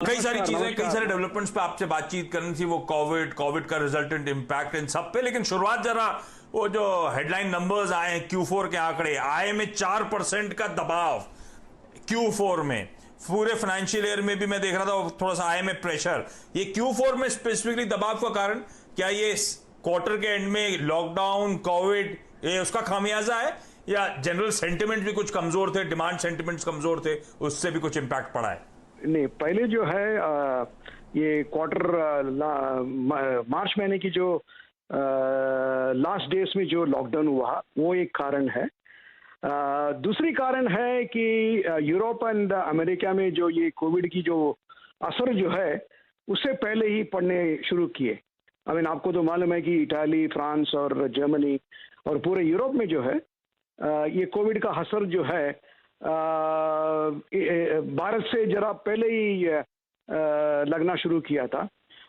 कई सारी नमस्कार चीजें, कई नमस्कार। सारे डेवलपमेंट्स पे आपसे बातचीत करनी थी, वो कोविड का रिजल्टेंट इम्पैक्ट इन सब पे। लेकिन शुरुआत जरा, वो जो हेडलाइन नंबर्स आए हैं, Q4 के आंकड़े आए में 4% का दबाव Q4 में। पूरे फाइनेंशियल ईयर में भी मैं देख रहा था थोड़ा सा आय में प्रेशर। ये Q4 में स्पेसिफिकली दबाव का कारण क्या, ये क्वार्टर के एंड में लॉकडाउन, कोविड, ये उसका खामियाजा है, या जनरल सेंटिमेंट भी कुछ कमजोर थे, डिमांड सेंटिमेंट्स कमजोर थे, उससे भी कुछ इंपैक्ट पड़ा है? नहीं, पहले जो है ये क्वार्टर मार्च महीने की जो लास्ट डेज में जो लॉकडाउन हुआ वो एक कारण है। दूसरी कारण है कि यूरोप एंड अमेरिका में जो ये कोविड की जो असर जो है उससे पहले ही पड़ने शुरू किए। आई मीन आपको तो मालूम है कि इटाली, फ्रांस और जर्मनी और पूरे यूरोप में जो है ये कोविड का असर जो है भारत से जरा पहले ही लगना शुरू किया था।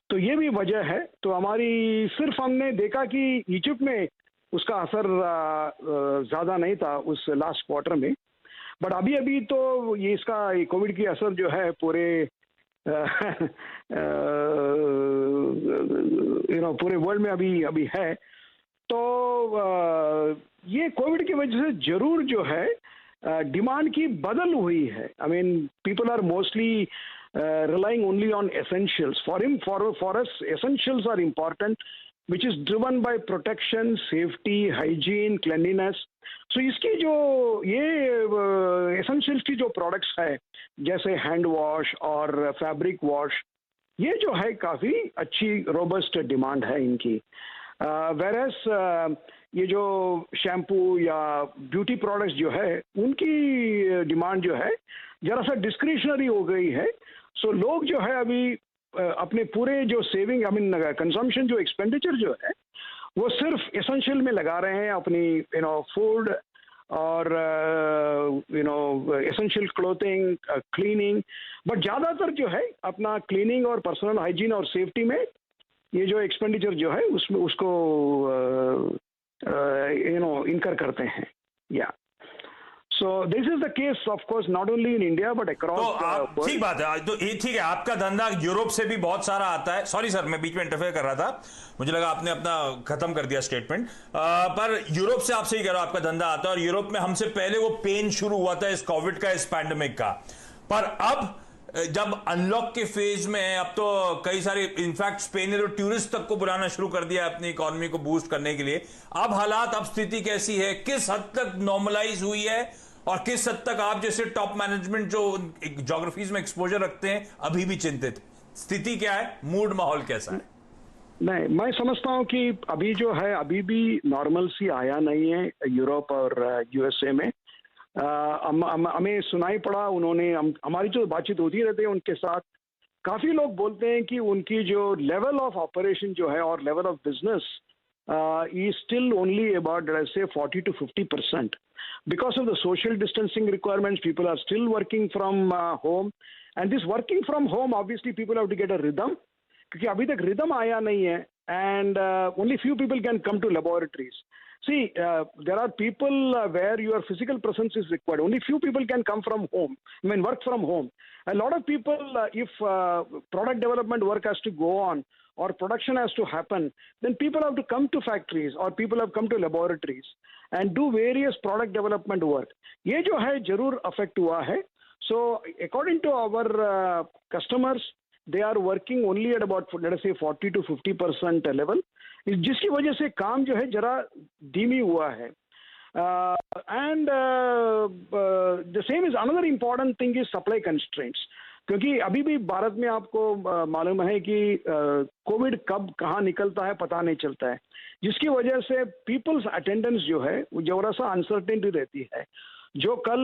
तो ये भी वजह है। तो हमारी सिर्फ हमने देखा कि इजिप्ट में उसका असर ज़्यादा नहीं था उस लास्ट क्वार्टर में, बट अभी अभी तो ये इसका कोविड की असर जो है पूरे पूरे वर्ल्ड में अभी अभी है। तो ये कोविड की वजह से जरूर जो है डिमांड की बदल हुई है। I mean people are mostly relying only on essentials. For us, essentials are important, which is driven by protection, safety, hygiene, cleanliness. So इसकी जो ये essentials की जो products है जैसे हैंड वॉश और फैब्रिक वॉश, ये जो है काफ़ी अच्छी रोबस्ट डिमांड है इनकी। वेरस ये जो शैम्पू या ब्यूटी प्रोडक्ट्स जो है उनकी डिमांड जो है जरा सा डिस्क्रिशनरी हो गई है। सो लोग जो है अभी अपने पूरे जो सेविंग आई मीन कंजम्पशन जो एक्सपेंडिचर जो है वो सिर्फ एसेंशियल में लगा रहे हैं, अपनी फूड और एसेंशियल क्लोथिंग, क्लीनिंग, बट ज़्यादातर जो है अपना क्लीनिंग और पर्सनल हाइजीन और सेफ्टी में ये जो एक्सपेंडिचर जो है उसमें उसको इनकर करते हैं। या so this is the case of course not only in India but तो अक्रॉस आप, द ठीक बात है, तो ये ठीक है, आपका धंधा यूरोप से भी बहुत सारा आता है। सॉरी सर, मैं बीच में इंटरफेयर कर रहा था, मुझे लगा आपने अपना खत्म कर दिया स्टेटमेंट। पर यूरोप से आपसे ही कह रहा हूं, आपका धंधा आता है, और यूरोप में हमसे पहले वो पेन शुरू हुआ था इस कोविड का, इस पैंडेमिक का। पर अब जब अनलॉक के फेज में है, अब तो कई सारे, इनफैक्ट स्पेन ने तो टूरिस्ट तक को बुलाना शुरू कर दिया अपनी इकोनॉमी को बूस्ट करने के लिए। अब हालात, अब स्थिति कैसी है, किस हद तक नॉर्मलाइज हुई है, और किस हद तक आप जैसे टॉप मैनेजमेंट जो ज्योग्राफीज में एक्सपोजर रखते हैं अभी भी चिंतित? स्थिति क्या है, मूड माहौल कैसा है? नहीं, मैं समझता हूँ कि अभी जो है अभी भी नॉर्मल सी आया नहीं है यूरोप और यूएसए में। हमें सुनाई पड़ा, उन्होंने हमारी जो बातचीत होती रहती है उनके साथ, काफ़ी लोग बोलते हैं कि उनकी जो लेवल ऑफ ऑपरेशन जो है और level of business is still only about, let's say, 40 to 50%. Because of the social distancing requirements, people are still working from home. And this working from home, obviously, people have to get a rhythm. क्योंकि अभी तक rhythm आया नहीं है, and only few people can come to laboratories. See, there are people where your physical presence is required. Only few people can come from home. I mean, work from home. A lot of people, if product development work has to go on, or production has to happen, then people have to come to factories or people have come to laboratories and do various product development work. ये जो है जरूर affect हुआ है. So according to our customers, they are working only at about, let us say, 40 to 50% level, जिसकी वजह से काम जो है जरा धीमी हुआ है. And the same is another important thing is supply constraints. क्योंकि अभी भी भारत में आपको मालूम है कि कोविड कब कहाँ निकलता है पता नहीं चलता है, जिसकी वजह से पीपल्स अटेंडेंस जो है वो जरा सा अनसर्टेनिटी रहती है। जो कल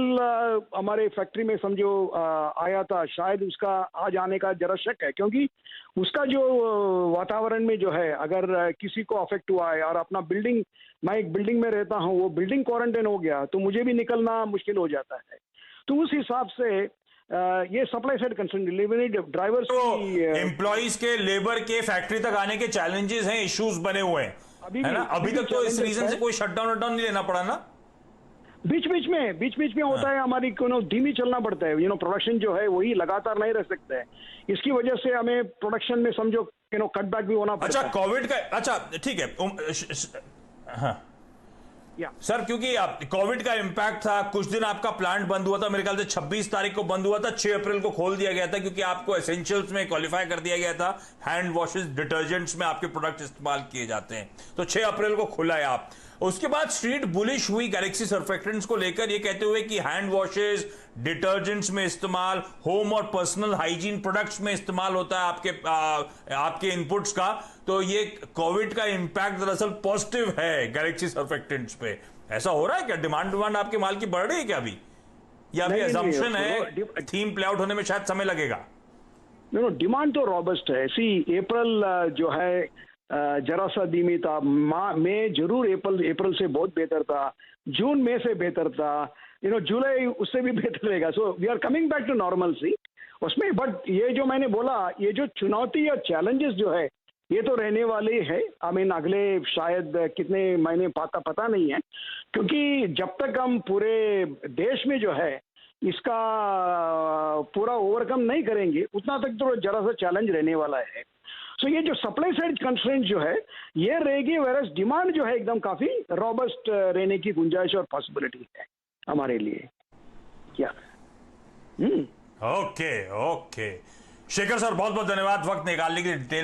हमारे फैक्ट्री में समझो आया था, शायद उसका आ जाने का जरा शक है, क्योंकि उसका जो वातावरण में जो है अगर किसी को अफेक्ट हुआ है और अपना बिल्डिंग, मैं एक बिल्डिंग में रहता हूँ, वो बिल्डिंग क्वारंटाइन हो गया तो मुझे भी निकलना मुश्किल हो जाता है। तो उस हिसाब से ये supply side concern, delivery drivers तो की एम्प्लॉइज के, लेबर के फैक्ट्री तक आने के चैलेंजेस हैं, इश्यूज बने हुए हैं, है ना? अभी तक तो इस रीजन से कोई शटडाउन नहीं लेना पड़ा ना? बीच बीच में होता है, हमारी धीमी चलना पड़ता है, प्रोडक्शन जो है वही लगातार नहीं रह सकता है। इसकी वजह से हमें प्रोडक्शन में समझो कटबैक भी होना पड़ता अच्छा, है। कोविड का, अच्छा ठीक है, हाँ या सर, क्योंकि कोविड का इंपैक्ट था, कुछ दिन आपका प्लांट बंद हुआ था, मेरे ख्याल से 26 तारीख को बंद हुआ था, 6 अप्रैल को खोल दिया गया था, क्योंकि आपको एसेंशियल्स में क्वालिफाई कर दिया गया था, हैंड वॉशेस डिटर्जेंट्स में आपके प्रोडक्ट इस्तेमाल किए जाते हैं, तो 6 अप्रैल को खुला है आप। उसके बाद स्ट्रीट बुलिश हुई गैलेक्सी सर्फेक्टेंट्स को लेकर, ये कहते हुए कि हैंड वॉशेस, डिटर्जेंट्स में इस्तेमाल, होम और पर्सनल हाइजीन प्रोडक्ट्स में इस्तेमाल होता है आपके इनपुट्स का, तो ये कोविड का इंपैक्ट दरअसल पॉजिटिव है गैलेक्सी सर्फेक्टेंट्स पे। ऐसा हो रहा है क्या? डिमांड आपके माल की बढ़ रही है क्या अभी, या अभी असम्पशन है, थीम प्ले आउट होने में शायद समय लगेगा? डिमांड तो रॉबस्ट है। अप्रैल जो है जरा सा धीमी था, मई जरूर अप्रैल से बहुत बेहतर था, जून मई से बेहतर था, जुलाई उससे भी बेहतर रहेगा। So we are coming back to normal see उसमें। बट ये जो मैंने बोला, ये जो चुनौती या चैलेंजेस जो है ये तो रहने वाले हैं। अगले शायद कितने महीने पता नहीं है, क्योंकि जब तक हम पूरे देश में जो है इसका पूरा ओवरकम नहीं करेंगे उतना तक तो जरा सा चैलेंज रहने वाला है। सो ये जो सप्लाई साइड कंस्ट्रेंट जो है ये रहेगी, वेरस डिमांड जो है एकदम काफी रॉबस्ट रहने की गुंजाइश और पॉसिबिलिटी है हमारे लिए। क्या ओके शेखर सर, बहुत बहुत धन्यवाद वक्त निकालने के लिए, डिटेल में